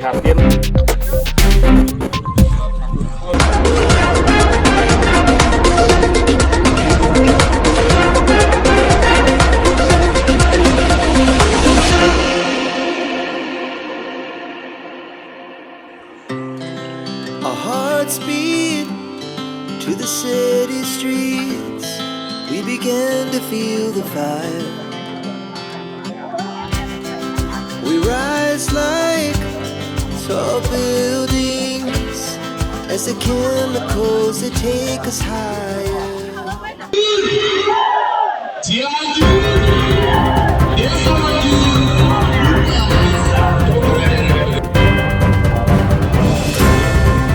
prihatin. Our hearts beat to the city streets. We began to feel the fire. We rise like tall buildings as the chemicals that take us higher.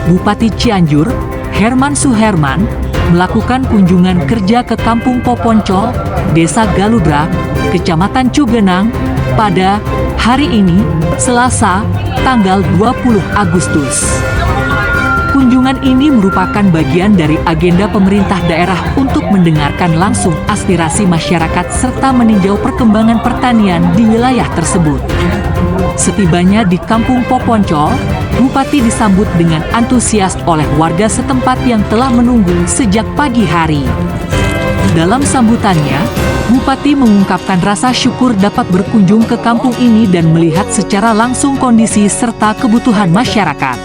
Bupati Cianjur, Herman Suherman, melakukan kunjungan kerja ke Kampung Poponcol, Desa Galudra, Kecamatan Cugenang, pada hari ini, Selasa, tanggal 20 Agustus. Kunjungan ini merupakan bagian dari agenda pemerintah daerah untuk mendengarkan langsung aspirasi masyarakat serta meninjau perkembangan pertanian di wilayah tersebut. Setibanya di Kampung Poponcol, Bupati disambut dengan antusias oleh warga setempat yang telah menunggu sejak pagi hari. Dalam sambutannya, Bupati mengungkapkan rasa syukur dapat berkunjung ke kampung ini dan melihat secara langsung kondisi serta kebutuhan masyarakat.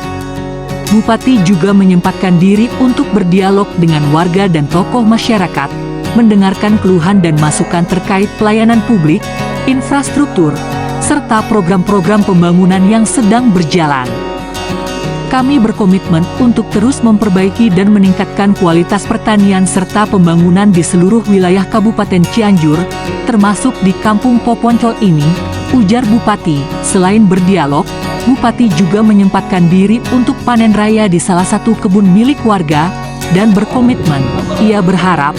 Bupati juga menyempatkan diri untuk berdialog dengan warga dan tokoh masyarakat, mendengarkan keluhan dan masukan terkait pelayanan publik, infrastruktur, serta program-program pembangunan yang sedang berjalan. Kami berkomitmen untuk terus memperbaiki dan meningkatkan kualitas pertanian serta pembangunan di seluruh wilayah Kabupaten Cianjur, termasuk di Kampung Poponcol ini, ujar Bupati. Selain berdialog, Bupati juga menyempatkan diri untuk panen raya di salah satu kebun milik warga, dan berkomitmen, ia berharap,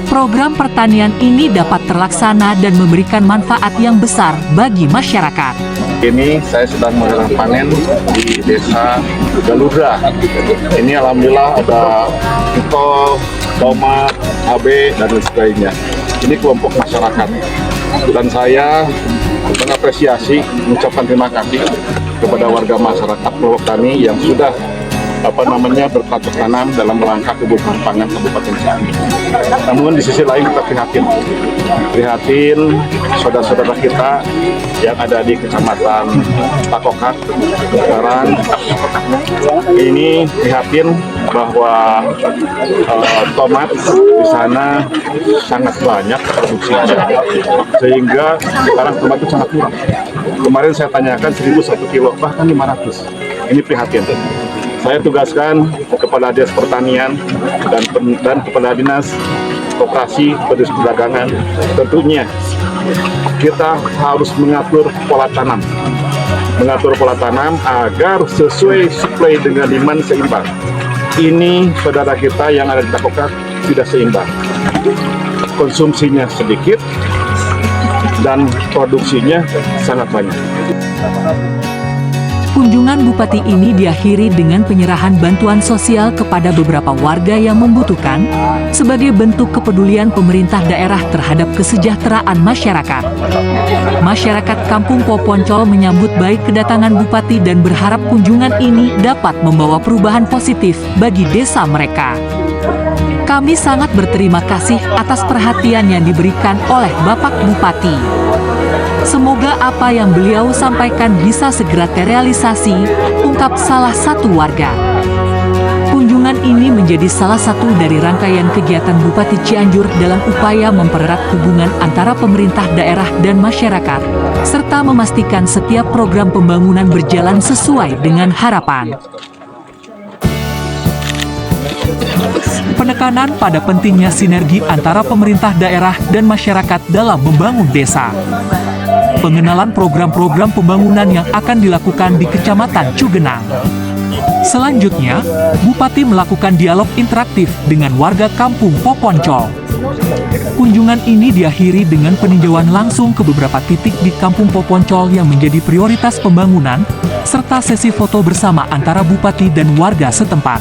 program pertanian ini dapat terlaksana dan memberikan manfaat yang besar bagi masyarakat. Ini saya sedang menjelang panen di Desa Galudra. Ini alhamdulillah ada kol, tomat, cabai, dan lain sebagainya. Ini kelompok masyarakat. Dan saya mengapresiasi, mengucapkan terima kasih kepada warga masyarakat kelompok tani yang sudah bercocok tanam dalam rangka kebutuhan pangan Kabupaten Cianjur. Namun di sisi lain kita prihatin saudara-saudara kita yang ada di Kecamatan Takokak sekarang. Ini prihatin bahwa tomat di sana sangat banyak produksinya, sehingga sekarang tomat itu sangat murah. Kemarin saya tanyakan 1.001 kilo, bahkan 500. Ini prihatin. Saya tugaskan kepada Dinas Pertanian dan kepada Dinas Koperasi Perdagangan, tentunya kita harus mengatur pola tanam agar sesuai supply dengan demand seimbang. Ini saudara kita yang ada di Takokak tidak seimbang, konsumsinya sedikit dan produksinya sangat banyak. Kunjungan Bupati ini diakhiri dengan penyerahan bantuan sosial kepada beberapa warga yang membutuhkan, sebagai bentuk kepedulian pemerintah daerah terhadap kesejahteraan masyarakat. Masyarakat Kampung Poponcol menyambut baik kedatangan Bupati dan berharap kunjungan ini dapat membawa perubahan positif bagi desa mereka. Kami sangat berterima kasih atas perhatian yang diberikan oleh Bapak Bupati. Semoga apa yang beliau sampaikan bisa segera terrealisasi, ungkap salah satu warga. Kunjungan ini menjadi salah satu dari rangkaian kegiatan Bupati Cianjur dalam upaya mempererat hubungan antara pemerintah daerah dan masyarakat, serta memastikan setiap program pembangunan berjalan sesuai dengan harapan. Penekanan pada pentingnya sinergi antara pemerintah daerah dan masyarakat dalam membangun desa. Pengenalan program-program pembangunan yang akan dilakukan di Kecamatan Cugenang. Selanjutnya, Bupati melakukan dialog interaktif dengan warga Kampung Poponcol. Kunjungan ini diakhiri dengan peninjauan langsung ke beberapa titik di Kampung Poponcol yang menjadi prioritas pembangunan, serta sesi foto bersama antara Bupati dan warga setempat.